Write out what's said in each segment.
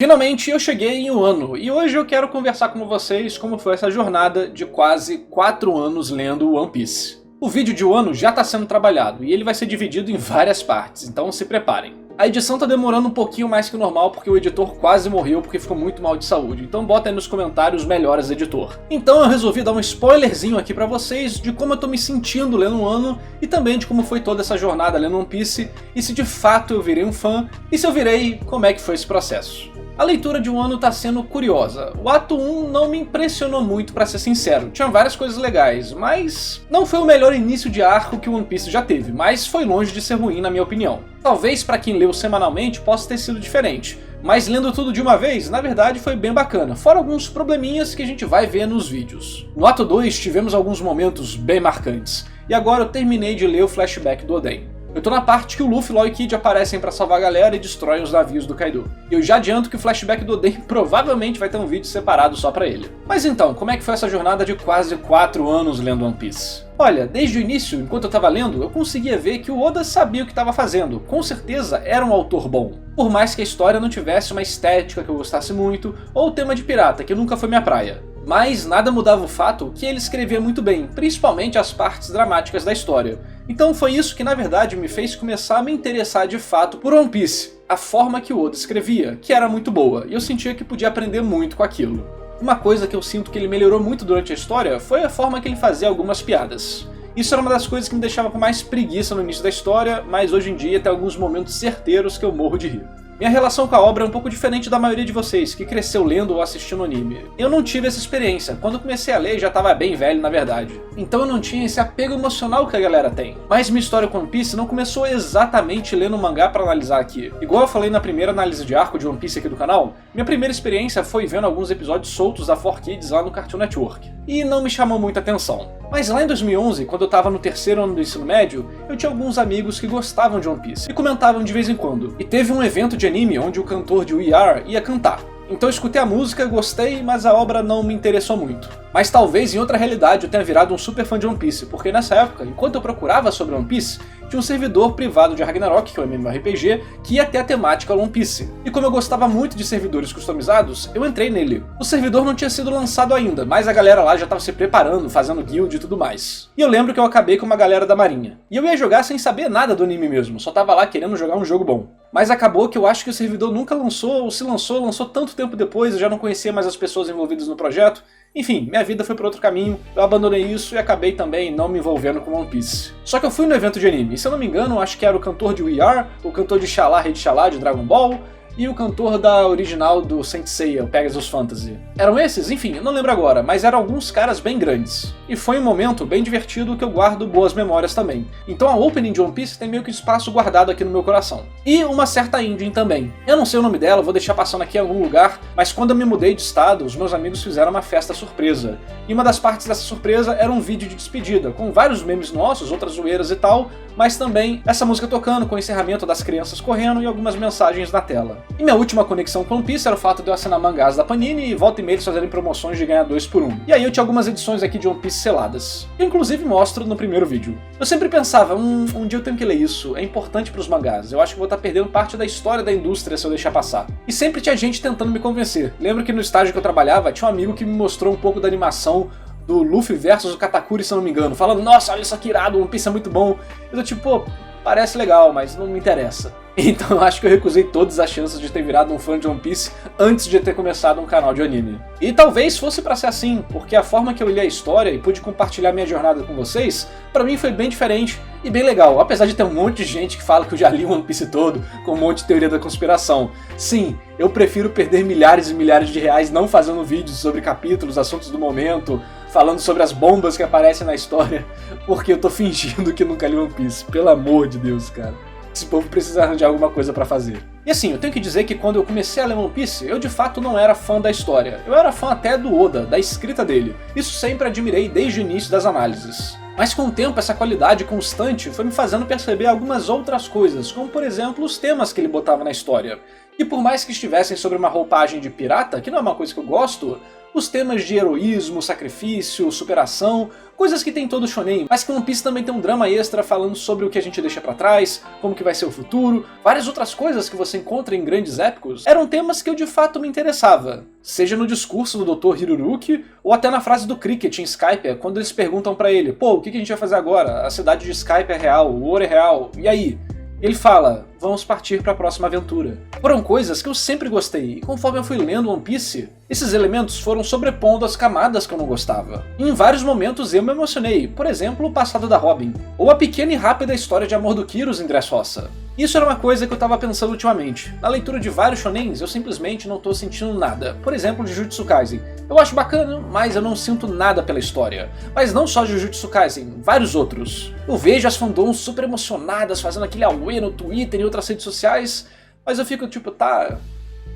Finalmente eu cheguei em um ano, e hoje eu quero conversar com vocês como foi essa jornada de quase 4 anos lendo One Piece. O vídeo de um ano já está sendo trabalhado, e ele vai ser dividido em várias partes, então se preparem. A edição tá demorando um pouquinho mais que o normal porque o editor quase morreu porque ficou muito mal de saúde, então bota aí nos comentários melhoras editor. Então eu resolvi dar um spoilerzinho aqui pra vocês de como eu tô me sentindo lendo um ano e também de como foi toda essa jornada lendo One Piece e se de fato eu virei um fã e se eu virei, como é que foi esse processo. A leitura de um ano tá sendo curiosa. O ato 1 não me impressionou muito, pra ser sincero. Tinha várias coisas legais, mas não foi o melhor início de arco que o One Piece já teve, mas foi longe de ser ruim na minha opinião. Talvez pra quem leu semanalmente possa ter sido diferente, mas lendo tudo de uma vez, na verdade foi bem bacana, fora alguns probleminhas que a gente vai ver nos vídeos. No ato 2 tivemos alguns momentos bem marcantes, e agora eu terminei de ler o flashback do Oden. Eu tô na parte que o Luffy, Law e Kid aparecem pra salvar a galera e destroem os navios do Kaido. E eu já adianto que o flashback do Oden provavelmente vai ter um vídeo separado só pra ele. Mas então, como é que foi essa jornada de quase 4 anos lendo One Piece? Olha, desde o início, enquanto eu tava lendo, eu conseguia ver que o Oda sabia o que estava fazendo. Com certeza era um autor bom. Por mais que a história não tivesse uma estética que eu gostasse muito, ou o tema de pirata, que nunca foi minha praia. Mas nada mudava o fato que ele escrevia muito bem, principalmente as partes dramáticas da história. Então foi isso que na verdade me fez começar a me interessar de fato por One Piece. A forma que o Oda escrevia, que era muito boa, e eu sentia que podia aprender muito com aquilo. Uma coisa que eu sinto que ele melhorou muito durante a história foi a forma que ele fazia algumas piadas. Isso era uma das coisas que me deixava com mais preguiça no início da história, mas hoje em dia tem alguns momentos certeiros que eu morro de rir. Minha relação com a obra é um pouco diferente da maioria de vocês, que cresceu lendo ou assistindo anime. Eu não tive essa experiência, quando eu comecei a ler já estava bem velho na verdade. Então eu não tinha esse apego emocional que a galera tem. Mas minha história com One Piece não começou exatamente lendo um mangá para analisar aqui. Igual eu falei na primeira análise de arco de One Piece aqui do canal, minha primeira experiência foi vendo alguns episódios soltos da 4Kids lá no Cartoon Network. E não me chamou muita atenção. Mas lá em 2011, quando eu tava no terceiro ano do ensino médio, eu tinha alguns amigos que gostavam de One Piece e comentavam de vez em quando. E teve um evento de anime onde o cantor de We Are ia cantar. Então eu escutei a música, gostei, mas a obra não me interessou muito. Mas talvez em outra realidade eu tenha virado um super fã de One Piece, porque nessa época, enquanto eu procurava sobre One Piece, tinha um servidor privado de Ragnarok, que é um MMORPG, que ia ter a temática One Piece. E como eu gostava muito de servidores customizados, eu entrei nele. O servidor não tinha sido lançado ainda, mas a galera lá já estava se preparando, fazendo guild e tudo mais. E eu lembro que eu acabei com uma galera da marinha. E eu ia jogar sem saber nada do anime mesmo, só tava lá querendo jogar um jogo bom. Mas acabou que eu acho que o servidor nunca lançou, ou se lançou, lançou tanto tempo depois, eu já não conhecia mais as pessoas envolvidas no projeto. Enfim, minha vida foi por outro caminho, eu abandonei isso e acabei também não me envolvendo com One Piece. Só que eu fui no evento de anime, e se eu não me engano, acho que era o cantor de We Are, o cantor de Xalá, Rei de Xalá, de Dragon Ball, e o cantor da original do Saint Seiya, o Pegasus Fantasy. Eram esses? Enfim, eu não lembro agora, mas eram alguns caras bem grandes. E foi um momento bem divertido que eu guardo boas memórias também. Então a opening de One Piece tem meio que espaço guardado aqui no meu coração. E uma certa ending também. Eu não sei o nome dela, vou deixar passando aqui em algum lugar, mas quando eu me mudei de estado, os meus amigos fizeram uma festa surpresa. E uma das partes dessa surpresa era um vídeo de despedida, com vários memes nossos, outras zoeiras e tal, mas também essa música tocando, com o encerramento das crianças correndo e algumas mensagens na tela. E minha última conexão com One Piece era o fato de eu assinar mangás da Panini e volta e meia eles fazerem promoções de ganhar 2 por 1. E aí eu tinha algumas edições aqui de One Piece seladas. Eu inclusive mostro no primeiro vídeo. Eu sempre pensava, um dia eu tenho que ler isso, é importante pros mangás, eu acho que vou estar perdendo parte da história da indústria se eu deixar passar. E sempre tinha gente tentando me convencer. Lembro que no estágio que eu trabalhava, tinha um amigo que me mostrou um pouco da animação do Luffy versus o Katakuri, se eu não me engano, falando, nossa, olha isso aqui irado, One Piece é muito bom. Eu tô tipo, pô, parece legal, mas não me interessa. Então eu acho que eu recusei todas as chances de ter virado um fã de One Piece antes de ter começado um canal de anime. E talvez fosse pra ser assim, porque a forma que eu li a história e pude compartilhar minha jornada com vocês, pra mim foi bem diferente e bem legal, apesar de ter um monte de gente que fala que eu já li o One Piece todo, com um monte de teoria da conspiração. Sim, eu prefiro perder milhares e milhares de reais não fazendo vídeos sobre capítulos, assuntos do momento, falando sobre as bombas que aparecem na história, porque eu tô fingindo que nunca li One Piece, pelo amor de Deus, cara. Esse povo precisa arranjar alguma coisa pra fazer. E assim, eu tenho que dizer que quando eu comecei a ler One Piece, eu de fato não era fã da história. Eu era fã até do Oda, da escrita dele. Isso sempre admirei desde o início das análises. Mas com o tempo, essa qualidade constante foi me fazendo perceber algumas outras coisas, como por exemplo os temas que ele botava na história, E por mais que estivessem sobre uma roupagem de pirata, que não é uma coisa que eu gosto, os temas de heroísmo, sacrifício, superação, coisas que tem todo shonen, mas que One Piece também tem um drama extra falando sobre o que a gente deixa pra trás, como que vai ser o futuro, várias outras coisas que você encontra em grandes épicos, eram temas que eu de fato me interessava. Seja no discurso do Dr. Hiruruki, ou até na frase do Cricket em Skype, quando eles perguntam pra ele, pô, o que a gente vai fazer agora? A cidade de Skype é real, o ouro é real, e aí? Ele fala, vamos partir para a próxima aventura. Foram coisas que eu sempre gostei, e conforme eu fui lendo One Piece, esses elementos foram sobrepondo as camadas que eu não gostava. E em vários momentos eu me emocionei, por exemplo, o passado da Robin, ou a pequena e rápida história de amor do Kyrus em Dressrosa. Isso era uma coisa que eu tava pensando ultimamente. Na leitura de vários shonens, eu simplesmente não tô sentindo nada. Por exemplo, Jujutsu Kaisen. Eu acho bacana, mas eu não sinto nada pela história. Mas não só Jujutsu Kaisen, vários outros. Eu vejo as fandoms super emocionadas fazendo aquele auê no Twitter e outras redes sociais, mas eu fico tipo, tá,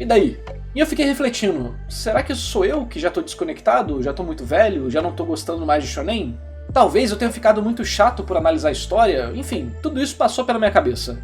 e daí? E eu fiquei refletindo, será que sou eu que já tô desconectado, já tô muito velho, já não tô gostando mais de shonen? Talvez eu tenha ficado muito chato por analisar a história, enfim, tudo isso passou pela minha cabeça.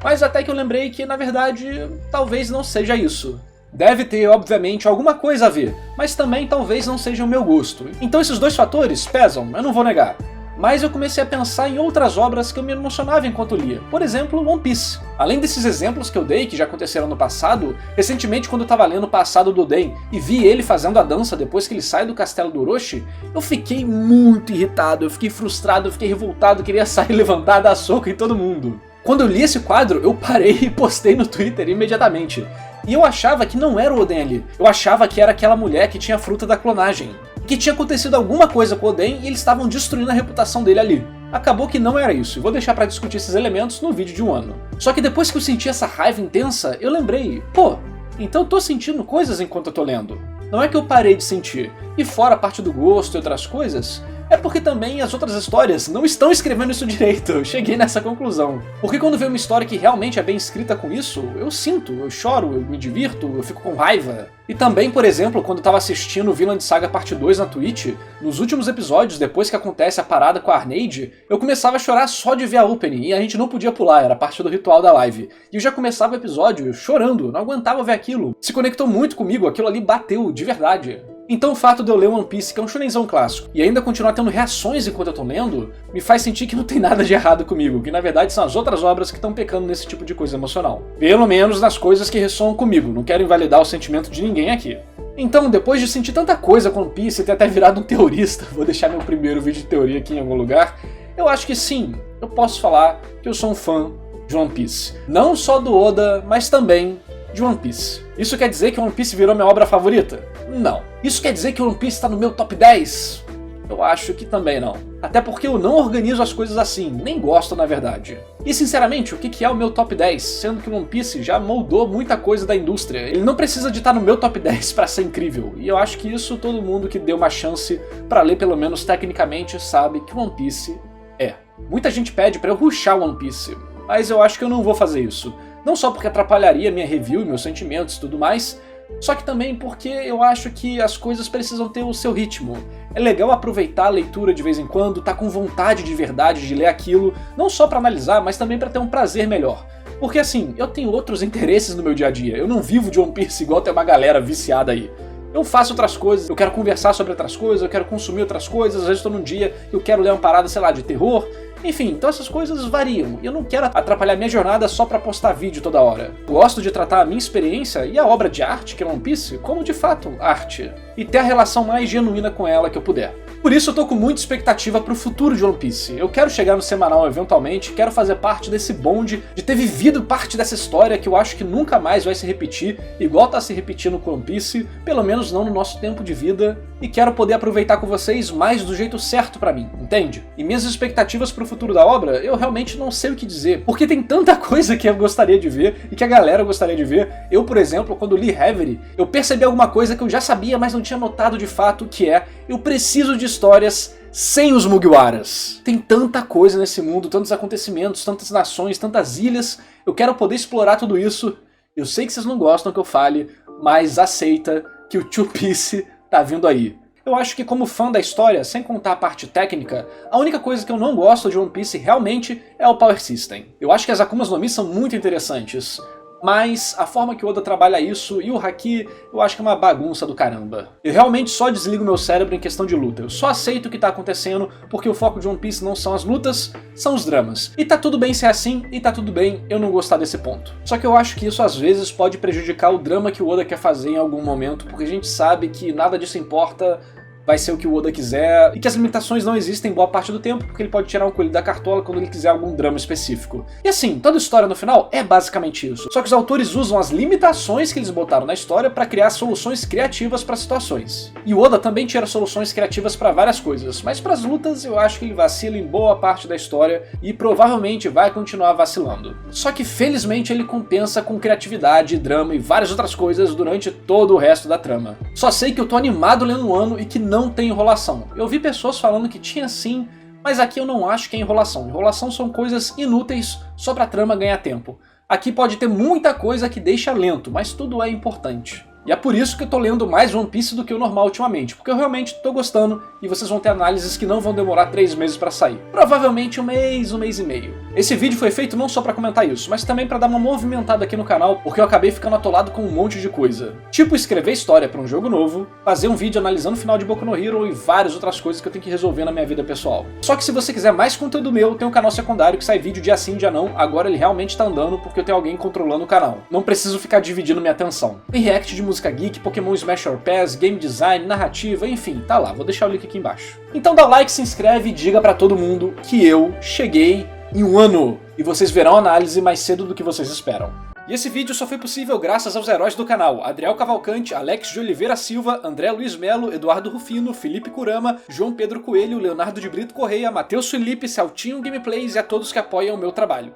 Mas até que eu lembrei que, na verdade, talvez não seja isso. Deve ter, obviamente, alguma coisa a ver, mas também talvez não seja o meu gosto. Então esses dois fatores pesam, eu não vou negar. Mas eu comecei a pensar em outras obras que eu me emocionava enquanto lia. Por exemplo, One Piece. Além desses exemplos que eu dei, que já aconteceram no passado, recentemente quando eu tava lendo o passado do Oden e vi ele fazendo a dança depois que ele sai do castelo do Orochi, eu fiquei muito irritado, eu fiquei frustrado, eu fiquei revoltado, eu queria sair levantar, dar soco em todo mundo. Quando eu li esse quadro, eu parei e postei no Twitter imediatamente. E eu achava que não era o Oden ali, eu achava que era aquela mulher que tinha a fruta da clonagem. Que tinha acontecido alguma coisa com o Oden e eles estavam destruindo a reputação dele ali. Acabou que não era isso, e vou deixar pra discutir esses elementos no vídeo de um ano. Só que depois que eu senti essa raiva intensa, eu lembrei, pô, então eu tô sentindo coisas enquanto eu tô lendo. Não é que eu parei de sentir, e fora a parte do gosto e outras coisas, é porque também as outras histórias não estão escrevendo isso direito, eu cheguei nessa conclusão. Porque quando vem uma história que realmente é bem escrita com isso, eu sinto, eu choro, eu me divirto, eu fico com raiva. E também, por exemplo, quando eu tava assistindo Vinland Saga Parte 2 na Twitch, nos últimos episódios, depois que acontece a parada com a Arneide, eu começava a chorar só de ver a opening, e a gente não podia pular, era parte do ritual da live. E eu já começava o episódio chorando, não aguentava ver aquilo. Se conectou muito comigo, aquilo ali bateu, de verdade. Então o fato de eu ler One Piece, que é um shonenzão clássico, e ainda continuar tendo reações enquanto eu tô lendo, me faz sentir que não tem nada de errado comigo, que na verdade são as outras obras que estão pecando nesse tipo de coisa emocional. Pelo menos nas coisas que ressoam comigo, não quero invalidar o sentimento de ninguém aqui. Então, depois de sentir tanta coisa com One Piece e ter até virado um teorista, vou deixar meu primeiro vídeo de teoria aqui em algum lugar, eu acho que sim, eu posso falar que eu sou um fã de One Piece. Não só do Oda, mas também de One Piece. Isso quer dizer que One Piece virou minha obra favorita? Não. Isso quer dizer que One Piece está no meu top 10? Eu acho que também não. Até porque eu não organizo as coisas assim, nem gosto na verdade. E sinceramente, o que é o meu top 10? Sendo que One Piece já moldou muita coisa da indústria. Ele não precisa de estar no meu top 10 para ser incrível. E eu acho que isso todo mundo que deu uma chance para ler pelo menos tecnicamente sabe que One Piece é. Muita gente pede para eu rushar One Piece, mas eu acho que eu não vou fazer isso. Não só porque atrapalharia minha review e meus sentimentos e tudo mais, só que também porque eu acho que as coisas precisam ter o seu ritmo. É legal aproveitar a leitura de vez em quando, tá com vontade de verdade de ler aquilo, não só pra analisar, mas também pra ter um prazer melhor. Porque assim, eu tenho outros interesses no meu dia a dia, eu não vivo de One Piece igual tem uma galera viciada aí. Eu faço outras coisas, eu quero conversar sobre outras coisas, eu quero consumir outras coisas, às vezes estou num dia que eu quero ler uma parada, sei lá, de terror. Enfim, então essas coisas variam, e eu não quero atrapalhar minha jornada só pra postar vídeo toda hora. Gosto de tratar a minha experiência e a obra de arte, que é One Piece, como de fato arte, e ter a relação mais genuína com ela que eu puder. Por isso eu tô com muita expectativa pro futuro de One Piece. Eu quero chegar no semanal eventualmente, quero fazer parte desse bonde, de ter vivido parte dessa história que eu acho que nunca mais vai se repetir, igual tá se repetindo com One Piece, pelo menos não no nosso tempo de vida, e quero poder aproveitar com vocês mais do jeito certo pra mim, entende? E minhas expectativas pro futuro da obra, eu realmente não sei o que dizer, porque tem tanta coisa que eu gostaria de ver, e que a galera gostaria de ver. Eu, por exemplo, quando li Reverie, eu percebi alguma coisa que eu já sabia, mas não tinha notado de fato, que é, eu preciso de histórias sem os Mugiwaras. Tem tanta coisa nesse mundo, tantos acontecimentos, tantas nações, tantas ilhas, eu quero poder explorar tudo isso. Eu sei que vocês não gostam que eu fale, mas aceita que o Two Piece tá vindo aí. Eu acho que como fã da história, sem contar a parte técnica, a única coisa que eu não gosto de One Piece realmente é o Power System. Eu acho que as Akumas no Mi são muito interessantes, mas a forma que o Oda trabalha isso e o Haki, eu acho que é uma bagunça do caramba. Eu realmente só desligo meu cérebro em questão de luta, eu só aceito o que tá acontecendo porque o foco de One Piece não são as lutas, são os dramas. E tá tudo bem ser assim, e tá tudo bem eu não gostar desse ponto. Só que eu acho que isso às vezes pode prejudicar o drama que o Oda quer fazer em algum momento, porque a gente sabe que nada disso importa, vai ser o que o Oda quiser, e que as limitações não existem boa parte do tempo, porque ele pode tirar um coelho da cartola quando ele quiser algum drama específico. E assim, toda história no final é basicamente isso. Só que os autores usam as limitações que eles botaram na história para criar soluções criativas para situações. E o Oda também tira soluções criativas para várias coisas, mas para as lutas eu acho que ele vacila em boa parte da história e provavelmente vai continuar vacilando. Só que felizmente ele compensa com criatividade, drama e várias outras coisas durante todo o resto da trama. Só sei que eu tô animado lendo o ano e que não tem enrolação. Eu vi pessoas falando que tinha sim, mas aqui eu não acho que é enrolação. Enrolação são coisas inúteis só pra trama ganhar tempo. Aqui pode ter muita coisa que deixa lento, mas tudo é importante. E é por isso que eu tô lendo mais One Piece do que o normal ultimamente, porque eu realmente tô gostando e vocês vão ter análises que não vão demorar 3 meses pra sair. Provavelmente um mês e meio. Esse vídeo foi feito não só pra comentar isso, mas também pra dar uma movimentada aqui no canal, porque eu acabei ficando atolado com um monte de coisa. Tipo escrever história pra um jogo novo, fazer um vídeo analisando o final de Boku no Hero e várias outras coisas que eu tenho que resolver na minha vida pessoal. Só que se você quiser mais conteúdo meu, tem um canal secundário que sai vídeo dia sim, dia não, agora ele realmente tá andando porque eu tenho alguém controlando o canal. Não preciso ficar dividindo minha atenção. Tem react de música geek, Pokémon Smash or Pass, game design, narrativa, enfim, tá lá, vou deixar o link aqui embaixo. Então dá o like, se inscreve e diga pra todo mundo que eu cheguei em um ano, e vocês verão a análise mais cedo do que vocês esperam. E esse vídeo só foi possível graças aos heróis do canal: Adriel Cavalcante, Alex de Oliveira Silva, André Luiz Melo, Eduardo Rufino, Felipe Kurama, João Pedro Coelho, Leonardo de Brito Correia, Matheus Felipe, Celtinho Gameplays e a todos que apoiam o meu trabalho.